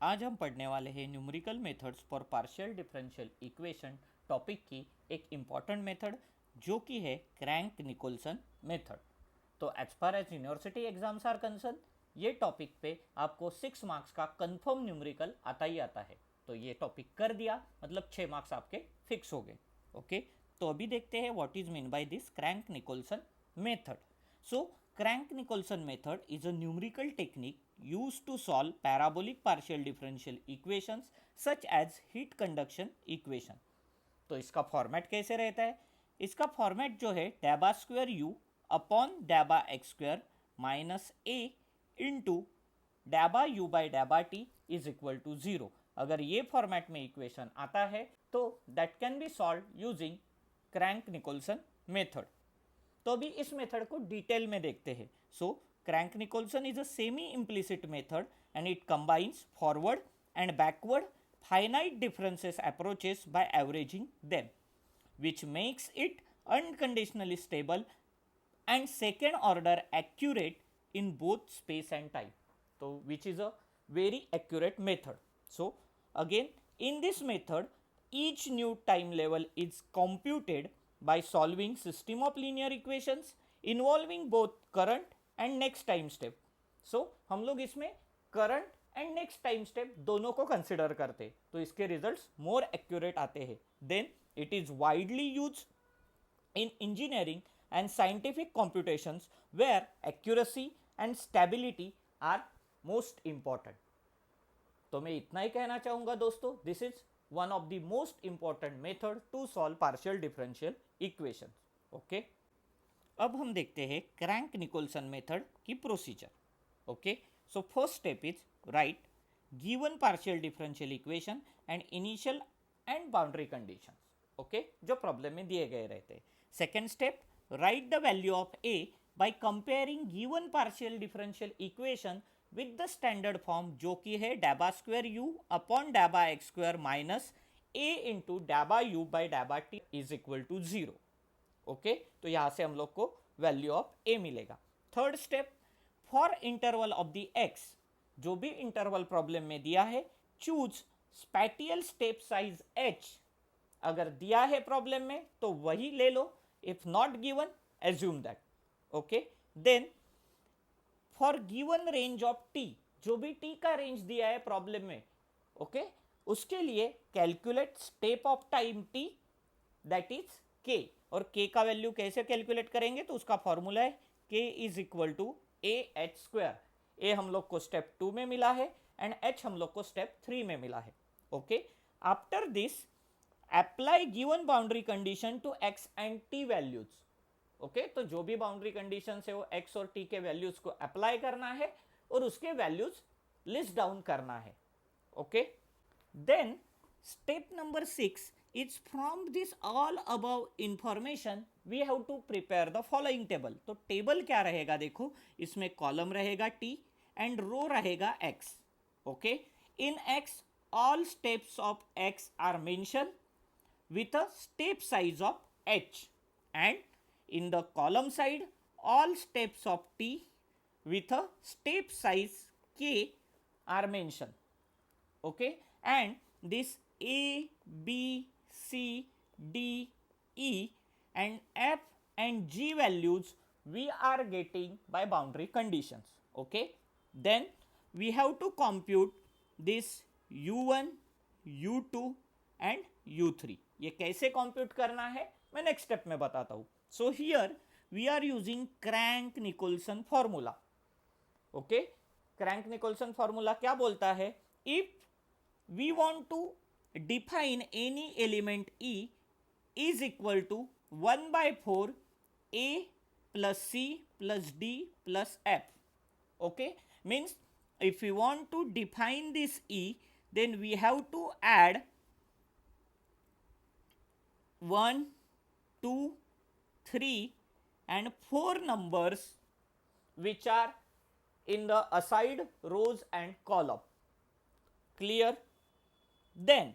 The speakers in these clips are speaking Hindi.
आज हम पढ़ने वाले हैं numerical methods for partial differential equation topic की एक इम्पॉर्टेंट मेथड जो कि है क्रैंक निकोल्सन मेथड। तो as far as university exams are concerned, ये टॉपिक पे आपको 6 मार्क्स का कंफर्म न्यूमेरिकल आता ही आता है। तो ये टॉपिक कर दिया मतलब 6 मार्क्स आपके फिक्स हो गए। ओके, तो अभी देखते हैं what is mean by this crank Nicolson method. So, Crank-Nicolson method is a numerical technique used to solve parabolic partial differential equations such as heat conduction equation. तो इसका फॉर्मेट कैसे रहता है? इसका फॉर्मेट जो है डैबा स्क्वायर यू अपॉन डैबा x square minus a into डैबा यू बाई डैबा टी इज इक्वल टू 0। अगर ये फॉर्मेट में इक्वेशन आता है तो that can be solve using Crank Nicolson method. तो अभी इस मेथड को डिटेल में देखते हैं। So Crank Nicolson is a semi implicit method and it combines forward and backward finite differences approaches by averaging them, which makes it unconditionally stable and second order accurate in both space and time. So which is a very accurate method. So again in this method each new time level is computed by solving system of linear equations involving both current and next time step. So हम लोग इसमें current and next time step दोनों को कंसिडर करते तो इसके रिजल्ट्स मोर एक्यूरेट आते हैं। Then it is widely use in engineering and scientific computations where accuracy and stability are most important. तो मैं इतना ही कहना चाहूंगा दोस्तों, this is one of the most important method to solve partial differential equation. Okay, अब हम देखते हैं क्रैंक निकोल्सन मेथड की procedure. Okay, so first step is write given partial differential equation and initial and boundary conditions, okay, जो प्रॉब्लम में दिए गए रहते हैं। Second step, write the value of a by comparing given partial differential equation with the standard form जो कि है डैबा स्क्वायर u अपॉन डैबा x square minus a into डैबा u बाई डैबा t is equal to 0। Okay, तो यहाँ से हम लोग को वैल्यू ऑफ a मिलेगा। Third step, for interval of the x, जो भी इंटरवल प्रॉब्लम में दिया है, choose spatial step size h। अगर दिया है प्रॉब्लम में तो वही ले लो, if not given assume that. Okay, then for given range of t, जो भी t का रेंज दिया है प्रॉब्लम में, ओके, उसके लिए calculate step of time t that is k। और k का वैल्यू कैसे कैलकुलेट करेंगे तो उसका फॉर्मूला है k is equal to a h square. ए हम लोग को स्टेप 2 में मिला है एंड एच हम लोग को स्टेप 3 में मिला है। Okay, after this apply given boundary condition to x and t values. Okay, तो जो भी बाउंड्री कंडीशन है वो एक्स और टी के वैल्यूज को अप्लाई करना है और उसके वैल्यूज लिस्ट डाउन करना है। Okay, then step number 6 is from this all above information we have to prepare the following table। तो टेबल क्या रहेगा देखो, इसमें कॉलम रहेगा t एंड रो रहेगा x। Okay, in x all steps of x are mentioned with a step size of h and in the column side all steps of t with a step size k are mentioned। okay, and this a b c d e and f and g values we are getting by boundary conditions। okay, then we have to compute this u1 u2 and u3। ये कैसे compute करना है मैं नेक्स्ट स्टेप में बताता हूँ। So here we are using Crank Nicolson formula. Okay, Crank Nicolson formula क्या बोलता है, if we want to define any element E is equal to 1 by 4 A plus C plus D plus F। okay, means if we want to define this E then we have to add 1 2 3 and 4 numbers which are in the assigned rows and column। clear? Then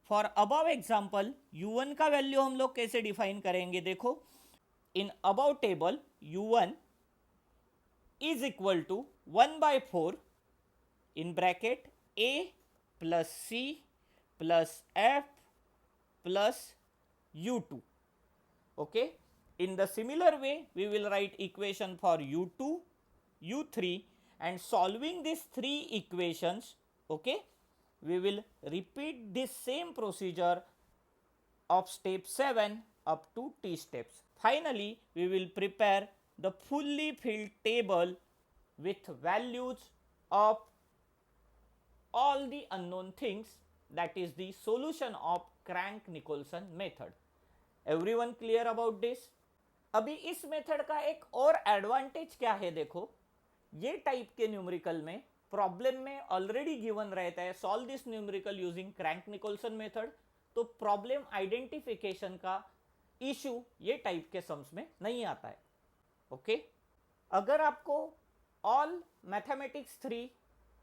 for above example u1 का वैल्यू हम लोग कैसे डिफाइन करेंगे देखो, in above table u1 is equal to 1 by 4 in bracket a plus c plus f plus u2. Okay, in the similar way we will write equation for u2, u3, and solving these three equations, okay, we will repeat this same procedure of step 7 up to t steps. Finally, we will prepare the fully filled table with values of all the unknown things, that is the solution of Crank-Nicolson method. Everyone clear about this? अभी इस मेथड का एक और एडवांटेज क्या है, देखो, ये टाइप के न्यूमेरिकल में प्रॉब्लम में ऑलरेडी गिवन रहता है solve this numerical using crank-Nicholson method, तो प्रॉब्लम आइडेंटिफिकेशन का इशू ये टाइप के सम्स में नहीं आता है. ओके, अगर आपको ऑल मैथमेटिक्स 3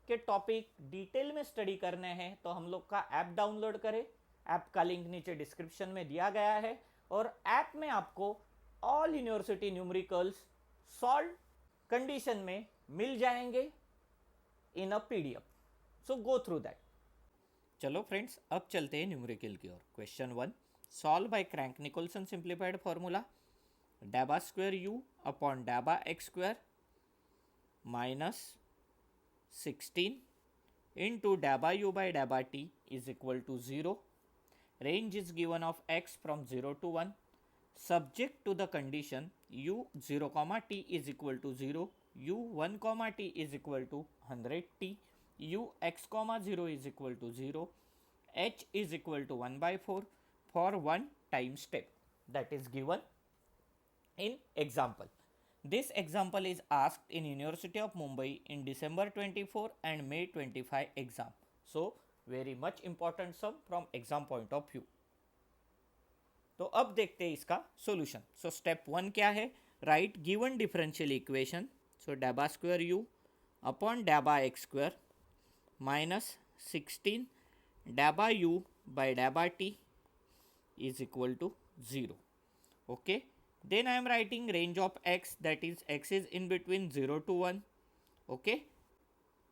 के टॉपिक डिटेल में स्टडी करने हैं तो हम लोग का ऐप डाउनलोड करें. ऐप का लिंक नीचे डिस्क्रिप्शन में दिया गया है और ऐप में आपको all university numericals solve condition में मिल जाएंगे in a PDF. So go through that. चलो फ्रेंड्स, अब चलते हैं न्यूमेरिकल की ओर. Question 1, solve by Crank Nicolson simplified formula डैबा स्क्वायर यू अपॉन डैबा x square minus 16 into daba u by daba t is equal to 0. Range is given of x from 0 to 1. Subject to the condition u 0 comma t is equal to 0, u 1 comma t is equal to 100t, u x comma 0 is equal to 0, h is equal to 1 by 4 for one time step. That is given in example. This example is asked in University of Mumbai in December 24 and May 25 exam. So very much important sum from exam point of view. तो अब देखते हैं इसका सॉल्यूशन. सो स्टेप 1 क्या है? Right given differential equation. So डैबा स्क्वायर यू अपॉन डैबा एक्स स्क्वायर माइनस 16 डैबा यू बाय डैबा t is equal to 0. Okay, then I am writing range of x, that is x is in between 0 to 1. Okay,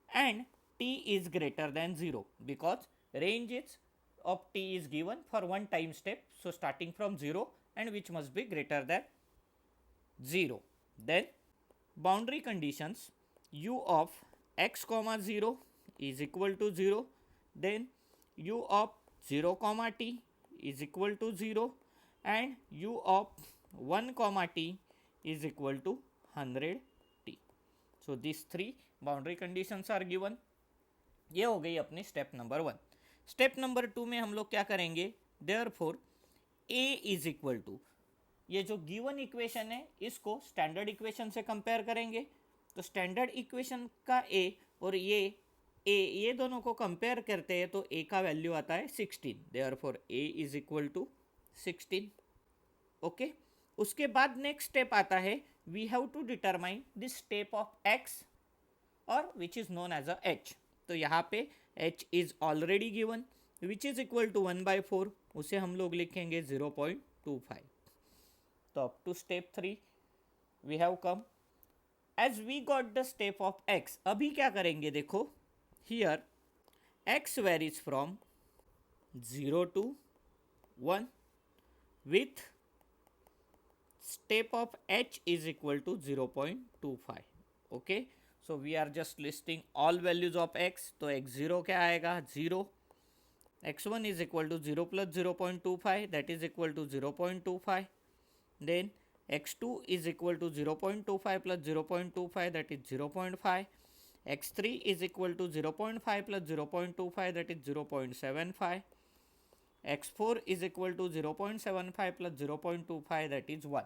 and t is greater than 0 because range is of t is given for one time step, so starting from 0 and which must be greater than 0. Then boundary conditions, u of x comma 0 is equal to 0, then u of 0 comma t is equal to 0 and u of 1 comma t is equal to 100t. So these three boundary conditions are given. ये हो गई अपनी स्टेप नंबर 1. स्टेप नंबर 2 में हम लोग क्या करेंगे? Therefore a is equal to, ये जो गिवन इक्वेशन है इसको स्टैंडर्ड इक्वेशन से कंपेयर करेंगे. तो स्टैंडर्ड इक्वेशन का a और ये दोनों को कंपेयर करते हैं तो a का वैल्यू आता है 16. Therefore a is equal to 16. Okay, उसके बाद नेक्स्ट स्टेप आता है, we have to determine this step of x और which is known as a h. तो यहाँ पे h is already given which is equal to 1/4, उसे हम लोग लिखेंगे 0.25. तो up to step 3 we have come. As we got the step of x, अभी क्या करेंगे? देखो here x varies from 0 to 1 with step of h is equal to 0.25. okay, so we are just listing all values of x. तो x0 क्या आएगा? 0. x1 is equal to 0 plus 0.25, that is equal to 0.25. then x2 is equal to 0.25 plus 0.25, that is 0.5. x3 is equal to 0.5 plus 0.25, that is 0.75. x4 is equal to 0.75 plus 0.25, that is 1.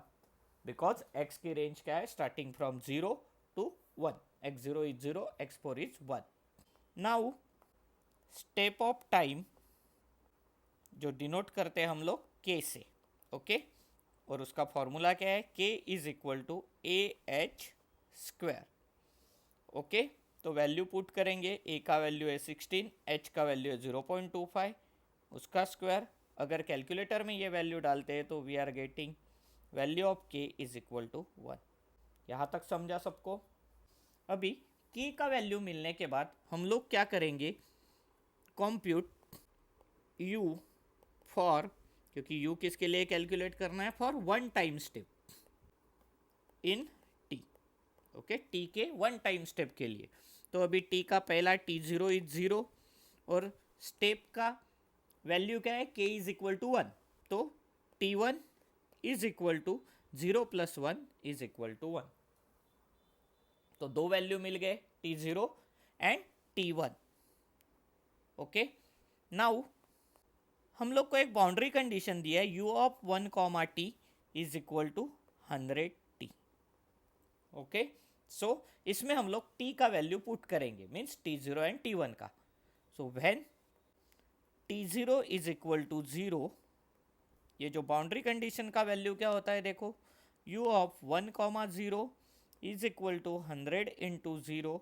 because x की रेंज क्या है? Starting from 0 to 1. x0 is 0, x4 is 1. Now step of time जो डिनोट करते हैं हम लोग k से. ओके, और उसका फॉर्मूला क्या है? k is equal to a h square. Okay, तो वैल्यू पुट करेंगे. a का वैल्यू है 16, h का वैल्यू है 0.25, उसका स्क्वायर. अगर कैलकुलेटर में ये वैल्यू डालते हैं तो we are getting value of k is equal to 1. यहाँ तक समझा सबको? अभी k का वैल्यू मिलने के बाद हम लोग क्या करेंगे? कंप्यूट u फॉर, क्योंकि u किसके लिए कैलकुलेट करना है, for one time step in t, okay, t के वन टाइम स्टेप के लिए। तो अभी t का पहला t0 इज 0 और स्टेप का वैल्यू क्या है, k इज इक्वल टू 1, तो t1 is equal to 0 plus 1 is equal to 1। तो दो वैल्यू मिल गए, t0 and t1। Okay, now हम लोग को एक बाउंड्री कंडीशन दिया है, u of 1 comma t is equal to 100t। Okay, so इसमें हम लोग t का वैल्यू पुट करेंगे, मीन्स t0 एंड t1 का। So when t0 is equal to 0, ये जो बाउंड्री कंडीशन का वैल्यू क्या होता है देखो, u of 1 comma 0 is equal to 100 into 0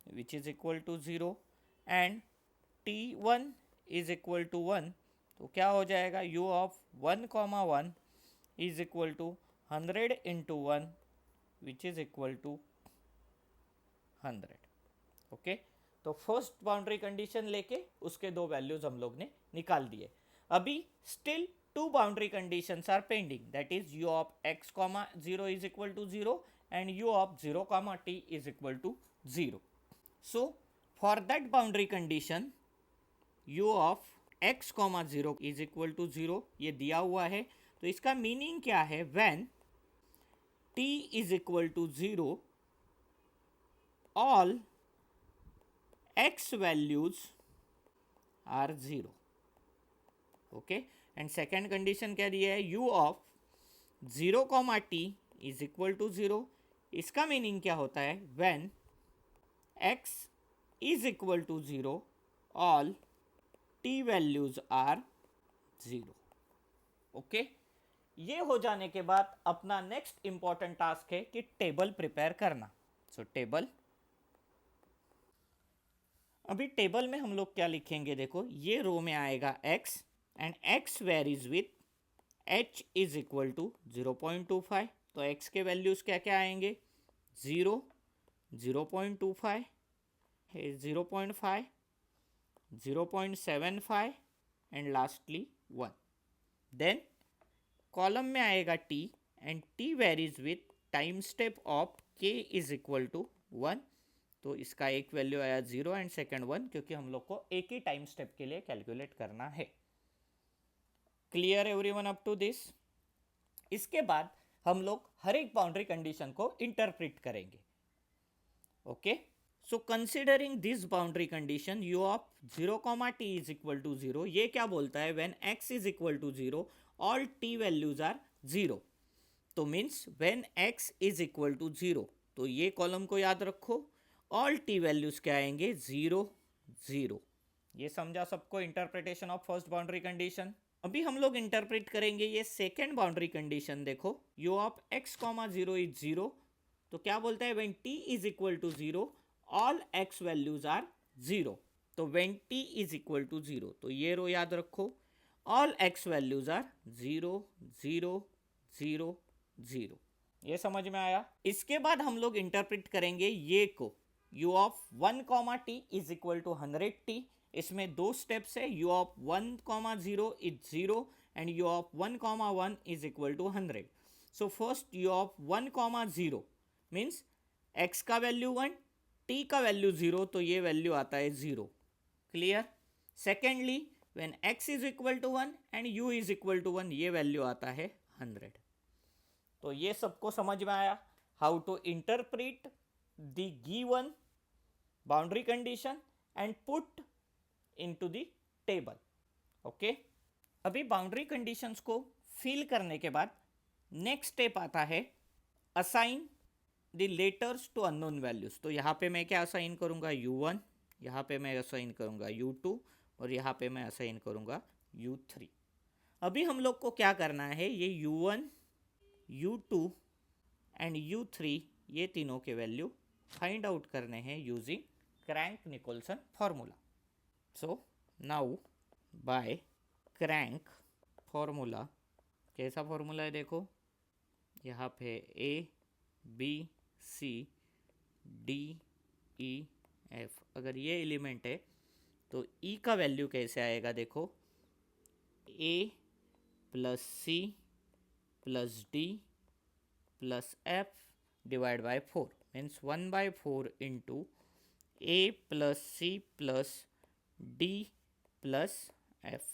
which is equal to 0 and t1 is equal to 1, तो क्या हो जाएगा, u of 1 comma 1 is equal to 100 into 1 which is equal to 100। Okay, तो फर्स्ट बाउंड्री कंडीशन लेके उसके दो वैल्यूज हम लोग ने निकाल दिए। अभी still two boundary conditions are pending, that is u of x comma 0 is equal to 0 and u of 0 comma t is equal to 0. So for that boundary condition u of x comma 0 is equal to 0 ये दिया हुआ है, तो इसका मीनिंग क्या है, when t is equal to 0 all x values are 0. Okay, and second condition क्या दिया है, u of 0 comma t is equal to 0। इसका मीनिंग क्या होता है, when x is equal to 0 all t values are 0। Okay, ये हो जाने के बाद अपना नेक्स्ट इंपॉर्टेंट टास्क है कि टेबल प्रिपेयर करना। सो टेबल, अभी टेबल में हम लोग क्या लिखेंगे देखो, ये रो में आएगा x and x varies with h is equal to 0.25, तो x के वैल्यूज क्या क्या आएंगे, 0, 0.25, 0.5, 0.75 एंड लास्टली 1। देन कॉलम में आएगा t and t varies with time step of k is equal to 1, तो इसका एक वैल्यू आया 0 एंड सेकेंड 1, क्योंकि हम लोग को एक ही टाइम स्टेप के लिए कैलकुलेट करना है। Clear everyone up to this? इसके बाद हम लोग हर एक बाउंड्री कंडीशन को इंटरप्रेट करेंगे। Okay, so considering this boundary condition u of 0 comma t is equal to 0, ये क्या बोलता है, when x is equal to 0 all t values are 0। तो means when x is equal to 0, तो ये कॉलम को याद रखो, ऑल t वैल्यूज क्या आएंगे, 0 0। ये समझा सबको interpretation of first boundary condition. अभी हम लोग इंटरप्रेट करेंगे ये सेकेंड बाउंड्री कंडीशन। देखो u of x comma 0 is 0, तो क्या बोलता है, when t is equal to 0 all x values are 0। तो when t is equal to 0, तो ये रो याद रखो, ऑल x वैल्यूज आर 0 0 0 0। ये समझ में आया? इसके बाद हम लोग इंटरप्रेट करेंगे ये को, u of 1 comma t is equal to 100t। इसमें दो स्टेप्स है, u of 1 comma 0 is 0 and u of 1 comma 1 is equal to 100। So first u of 1 comma 0 means x का वैल्यू 1, t का वैल्यू 0, तो ये वैल्यू आता है 0। Clear? Secondly when x is equal to 1 and u is equal to 1, ये वैल्यू आता है 100। तो ये सबको समझ में आया how to interpret the given boundary condition and put into the table. Okay, अभी बाउंड्री कंडीशंस को फिल करने के बाद नेक्स्ट स्टेप आता है assign the letters to unknown values. तो यहाँ पे मैं क्या असाइन करूँगा, u1, यहाँ पे मैं असाइन करूँगा u2 और यहाँ पे मैं असाइन करूँगा u3। अभी हम लोग को क्या करना है, ये u1, u2 एंड u3 ये तीनों के वैल्यू फाइंड आउट करने हैं using Crank Nicolson formula. So now by Crank formula, कैसा फॉर्मूला है देखो, यहाँ पे a b c d e f, अगर ये एलिमेंट है तो ई का वैल्यू कैसे आएगा देखो, a plus c plus d plus f divide by 4 means 1/4 into a plus c plus d plus f.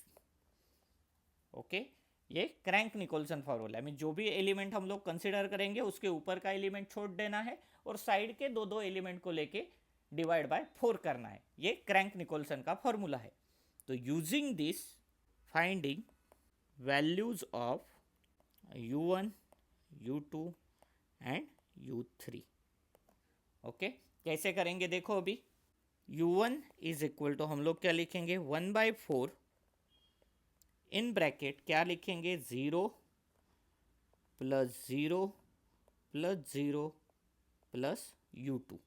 Okay, ये क्रैंक निकोल्सन फॉर्मूला है। मीन जो भी एलिमेंट हम लोग कंसिडर करेंगे उसके ऊपर का एलिमेंट छोड़ देना है और साइड के दो दो एलिमेंट को लेके डिवाइड बाय 4 करना है। ये क्रैंक निकोल्सन का फॉर्मूला है। तो using this finding values of u1 u2 and u3। Okay, कैसे करेंगे देखो, अभी u1 इज इक्वल टू हम लोग क्या लिखेंगे 1/4 इन ब्रैकेट क्या लिखेंगे 0 plus 0 plus 0 plus u2,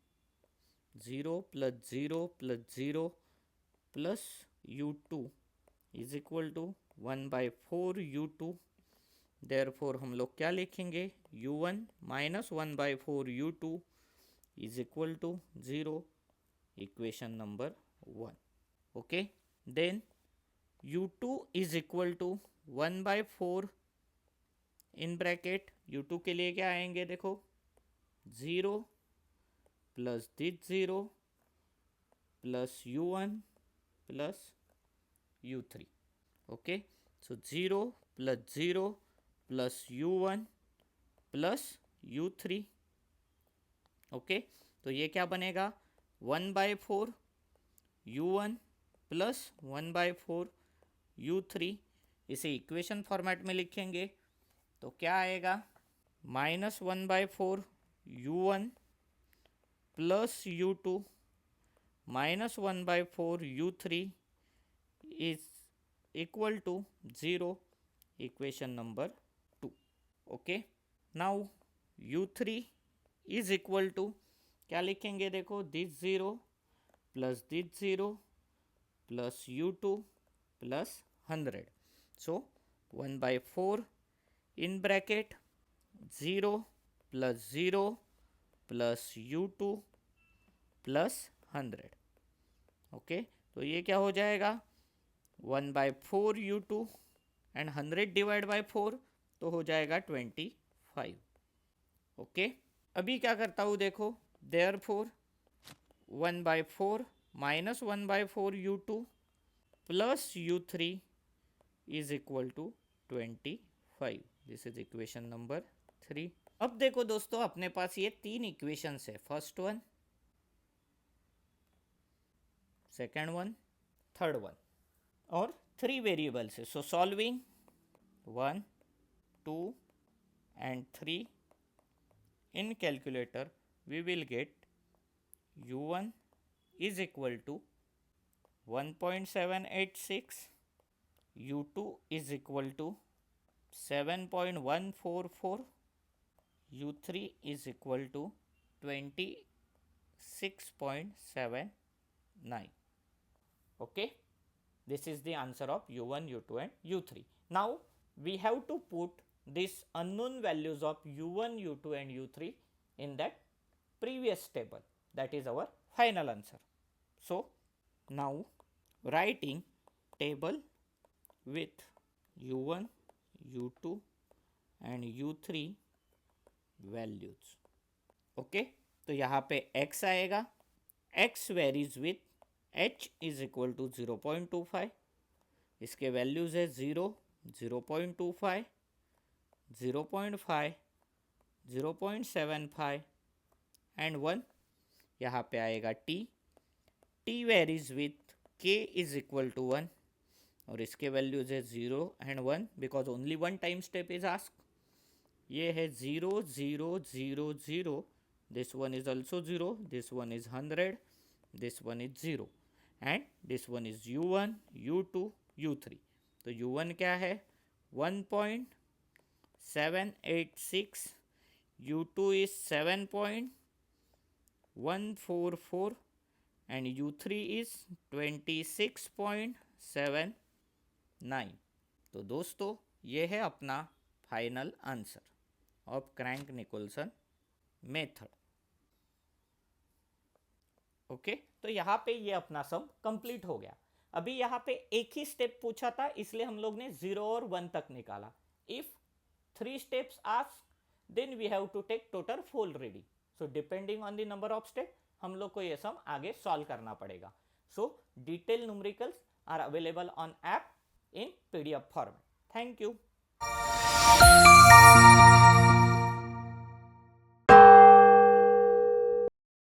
0 plus 0 plus 0 plus u2 is equal to 1/4 u2। Therefore हम लोग क्या लिखेंगे u1 minus 1/4 u2 is equal to 0, equation number 1। Okay, then u2 is equal to 1/4 in bracket u2 के लिए क्या आएंगे देखो 0 plus this 0 plus u1 plus u3। Okay, so 0 plus 0 plus u1 plus u3। Okay, तो ये क्या बनेगा 1/4 u1 प्लस 1/4 u3। इसे इक्वेशन फॉर्मेट में लिखेंगे तो क्या आएगा minus 1/4 u1 plus u2 minus 1/4 u3 is equal to 0, equation number 2। Okay, now u3 is equal to क्या लिखेंगे देखो this 0 plus this 0 plus u2 plus 100। So 1/4 in bracket 0 plus 0 plus u2 plus 100। Okay, तो ये क्या हो जाएगा 1/4 u2 एंड 100 डिवाइड बाय 4 तो हो जाएगा 25। ओके, अभी क्या करता हूँ देखो therefore 1/4 minus 1/4 u2 plus u3 is equal to 25। This is equation number 3। अब देखो दोस्तों, अपने पास ये 3 इक्वेशंस है, first one, second one, third one, और 3 वेरिएबल्स है। सो solving 1 2 and 3 in calculator we will get u1 is equal to 1.786, u2 is equal to 7.144, u3 is equal to 26.79। okay, this is the answer of u1 u2 and u3. Now we have to put these unknown values of u1 u2 and u3 in that previous table. That is our final answer. So now writing table with u1 u2 and u3 values. okay, तो यहाँ पे x आएगा, x varies with h is equal to 0.25, इसके वैल्यूज है 0 0.25 0.5 0.75 एंड 1। यहाँ पे आएगा t, t varies with k is equal to 1 और इसके वैल्यूज है 0 and 1 because only one time step is ask. ये है 0 0 0 0, this one is also 0, this one is 100, this one is 0 and this one is u1 u2 u3। तो u1 क्या है 1.786, u2 is 7.144 and u3 is 26.79। तो दोस्तों ये है अपना final answer of crank Nicolson method. Okay तो यहाँ पे ये अपना सम कंप्लीट हो गया। अभी यहाँ पे एक ही स्टेप पूछा था इसलिए हम लोग ने 0 और 1 तक निकाला। If 3 steps ask then we have to take total 4 ready. So depending on the number of step हम लोग को ये सम आगे सॉल्व करना पड़ेगा। So detail numericals are available on app in PDF format. Thank you.